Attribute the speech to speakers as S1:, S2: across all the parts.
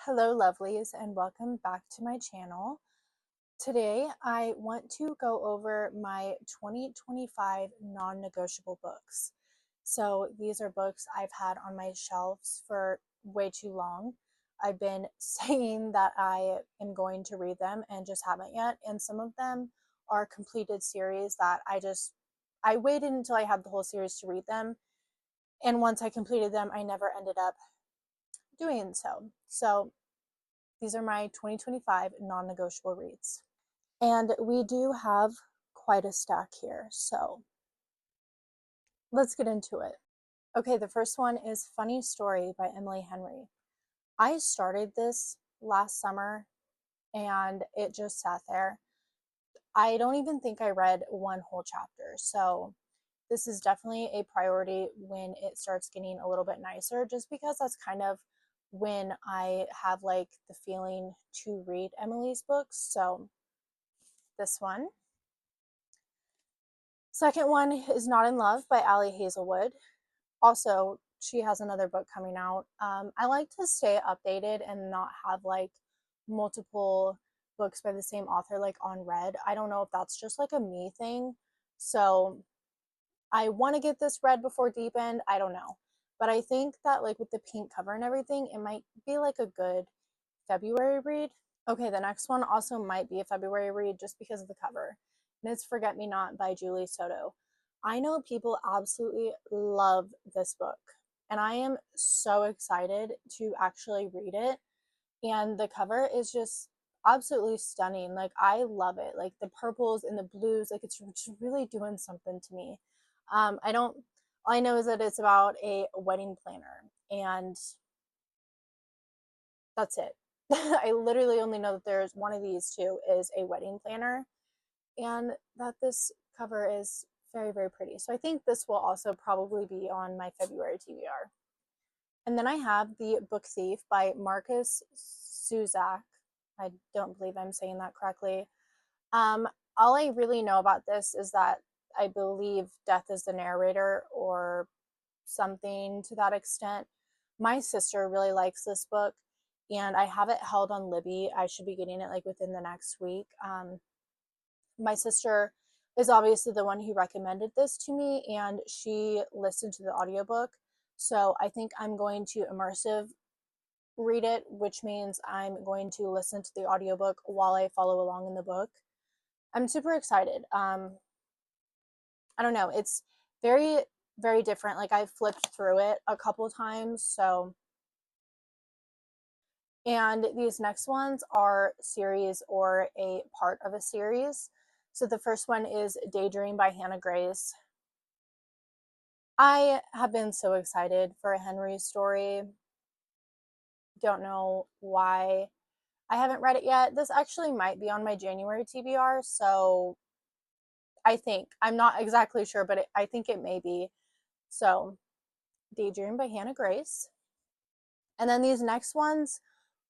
S1: Hello lovelies and welcome back to my channel. Today I want to go over my 2025 non-negotiable books. So these are books I've had on my shelves for way too long. I've been saying that I am going to read them and just haven't yet, and some of them are completed series that I waited until I had the whole series to read them, and once I completed them I never ended up doing so. So these are my 2025 non-negotiable reads. And we do have quite a stack here, so let's get into it. Okay, the first one is Funny Story by Emily Henry. I started this last summer and it just sat there. I don't even think I read one whole chapter, so this is definitely a priority when it starts getting a little bit nicer, just because that's kind of when I have like the feeling to read Emily's books. So this one. Second one is Not in Love by Ali Hazelwood. Also, she has another book coming out. I like to stay updated and not have like multiple books by the same author like on read. I don't know if that's just like a me thing. So I want to get this read before Deep End. I don't know. But I think that like with the pink cover and everything, it might be like a good February read. Okay, the next one also might be a February read just because of the cover. And it's Forget Me Not by Julie Soto. I know people absolutely love this book, and I am so excited to actually read it. And the cover is just absolutely stunning. Like, I love it. Like, the purples and the blues, like, it's really doing something to me. I don't, all I know is that it's about a wedding planner, and that's it. I literally only know that there's one of these two is a wedding planner, and that this cover is very, very pretty. So I think this will also probably be on my February TBR. And then I have The Book Thief by Marcus Suzak. I don't believe I'm saying that correctly. Um, all I really know about this is that I believe Death is the narrator or something to that extent. My sister really likes this book, and I have it held on Libby. I should be getting it like within the next week. My sister is obviously the one who recommended this to me, and she listened to the audiobook. So I think I'm going to immersive read it, which means I'm going to listen to the audiobook while I follow along in the book. I'm super excited. I don't know, it's very, very different. Like, I've flipped through it a couple times, so. And these next ones are series or a part of a series. So the first one is Daydream by Hannah Grace. I have been so excited for a Henry story. Don't know why I haven't read it yet. This actually might be on my January TBR, so I think. I'm not exactly sure, but I think it may be. So, Daydream by Hannah Grace. And then these next ones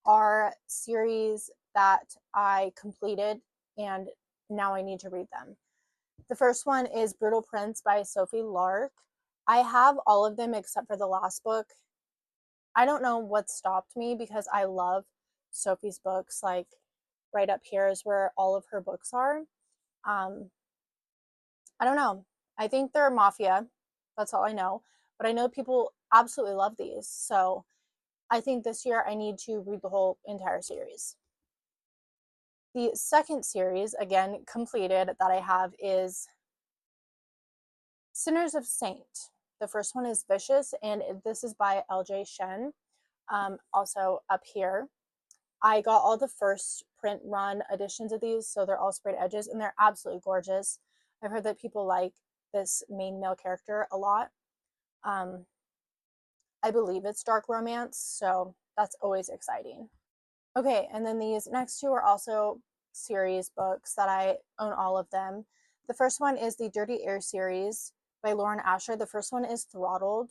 S1: are series that I completed and now I need to read them. The first one is Brutal Prince by Sophie Lark. I have all of them except for the last book. I don't know what stopped me because I love Sophie's books. Like, right up here is where all of her books are. Um, I don't know. I think they're mafia. That's all I know. But I know people absolutely love these. So I think this year I need to read the whole entire series. The second series, again, completed, that I have is Sinners of Saint. The first one is Vicious, and this is by LJ Shen. Also up here. I got all the first print run editions of these, so they're all sprayed edges, and they're absolutely gorgeous. I've heard that people like this main male character a lot. I believe it's dark romance, so that's always exciting. Okay, and then these next two are also series books that I own all of them. The first one is the Dirty Air series by Lauren Asher. The first one is Throttled.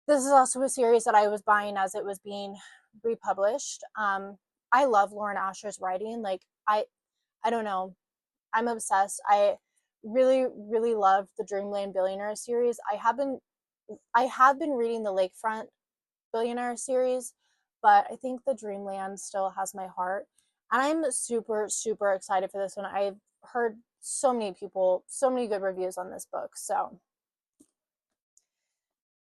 S1: This is also a series that I was buying as it was being republished. I love Lauren Asher's writing. Like, I don't know. I'm obsessed. I really, really love the Dreamland Billionaire series. I have been reading the Lakefront Billionaire series, but I think the Dreamland still has my heart. And I'm super, super excited for this one. I've heard so many people, so many good reviews on this book. So,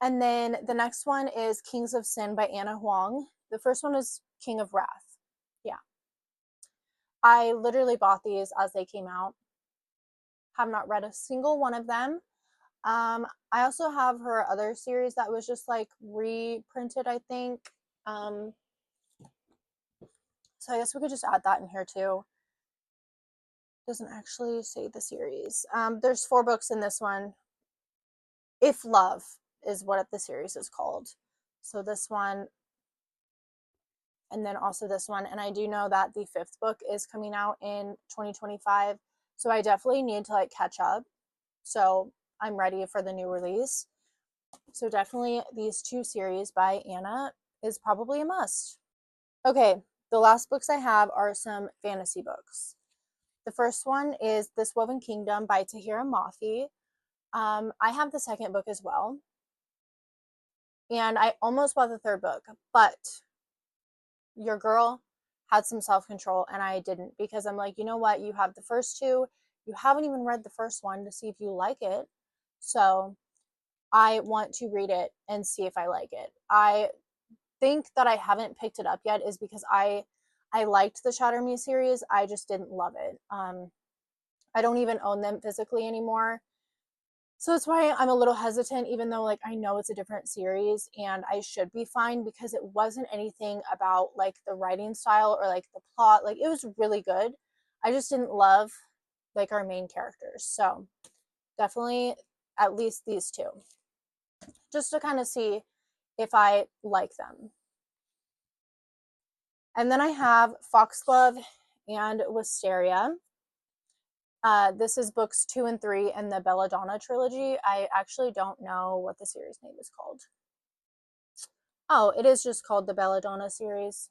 S1: and then the next one is Kings of Sin by Anna Huang. The first one is King of Wrath. Yeah. I literally bought these as they came out. Have not read a single one of them. I also have her other series that was just like reprinted, I think. So I guess we could just add that in here too. Doesn't actually say the series. There's 4 books in this one. If Love is what the series is called. So this one, and then also this one. And I do know that the 5th book is coming out in 2025. So I definitely need to like catch up. So I'm ready for the new release. So definitely these 2 series by Anna is probably a must. Okay, the last books I have are some fantasy books. The first one is This Woven Kingdom by Tahira Mafi. I have the 2nd book as well. And I almost bought the 3rd book, but your girl had some self-control and I didn't, because I'm like, you know what? You have the first 2. You haven't even read the first one to see if you like it. So I want to read it and see if I like it. I think that I haven't picked it up yet is because I liked the Shatter Me series. I just didn't love it. I don't even own them physically anymore. So that's why I'm a little hesitant, even though like I know it's a different series and I should be fine, because it wasn't anything about like the writing style or like the plot. Like it was really good. I just didn't love like our main characters. So definitely at least these 2, just to kind of see if I like them. And then I have Foxglove and Wisteria. This is books 2 and 3 in the Belladonna trilogy. I actually don't know what the series name is called. Oh, it is just called the Belladonna series.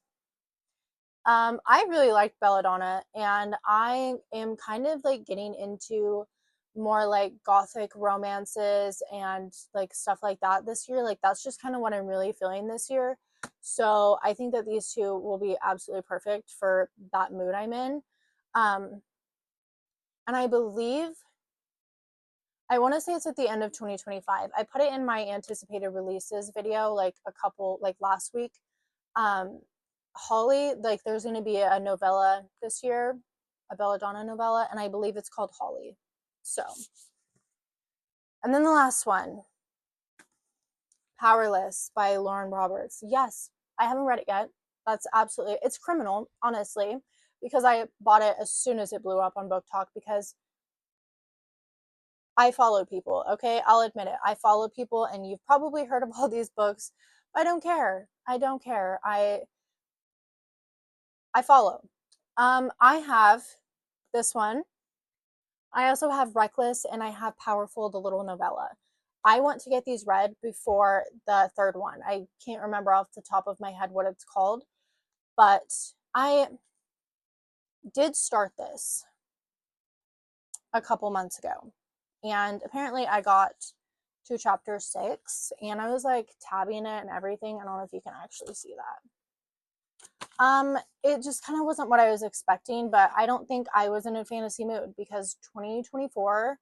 S1: I really liked Belladonna, and I am kind of like getting into more like gothic romances and like stuff like that this year. Like that's just kind of what I'm really feeling this year. So I think that these 2 will be absolutely perfect for that mood I'm in. And I believe, I want to say it's at the end of 2025. I put it in my anticipated releases video like a couple, like last week. Holly, like there's going to be a novella this year, a Belladonna novella, and I believe it's called Holly. So, and then the last one, Powerless by Lauren Roberts. Yes, I haven't read it yet. That's absolutely, it's criminal, honestly, because I bought it as soon as it blew up on Book Talk, because I follow people, okay? I'll admit it. I follow people, and you've probably heard of all these books. But I don't care. I don't care. I follow. I have this one. I also have Reckless, and I have Powerful, the little novella. I want to get these read before the 3rd one. I can't remember off the top of my head what it's called, but I did start this a couple months ago, and apparently I got to chapter 6, and I was like tabbing it and everything. I don't know if you can actually see that. It just kind of wasn't what I was expecting, but I don't think I was in a fantasy mood, because 2024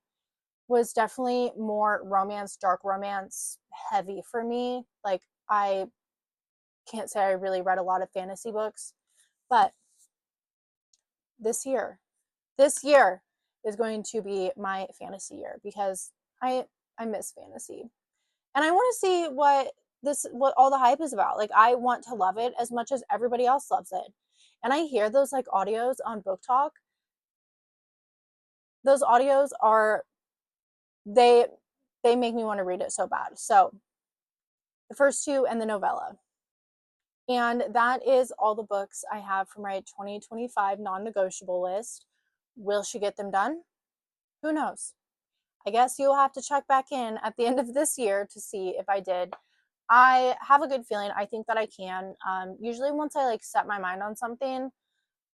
S1: was definitely more romance, dark romance heavy for me. Like I can't say I really read a lot of fantasy books, but this year is going to be my fantasy year, because I miss fantasy. And I want to see what all the hype is about. Like I want to love it as much as everybody else loves it. And I hear those like audios on Book Talk. Those audios are, they make me want to read it so bad. So the first 2 and the novella. And that is all the books I have for my 2025 non-negotiable list. Will she get them done? Who knows? I guess you'll have to check back in at the end of this year to see if I did. I have a good feeling. I think that I can. Usually once I like set my mind on something,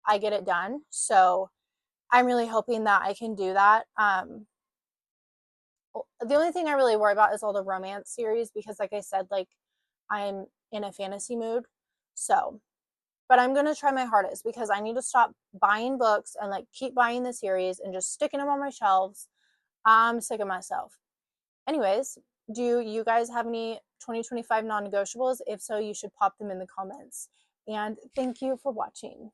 S1: I get it done. So I'm really hoping that I can do that. The only thing I really worry about is all the romance series, because like I said, like I'm in a fantasy mood. So, but I'm going to try my hardest because I need to stop buying books and like keep buying the series and just sticking them on my shelves. I'm sick of myself. Anyways, do you guys have any 2025 non-negotiables? If so, you should pop them in the comments. And thank you for watching.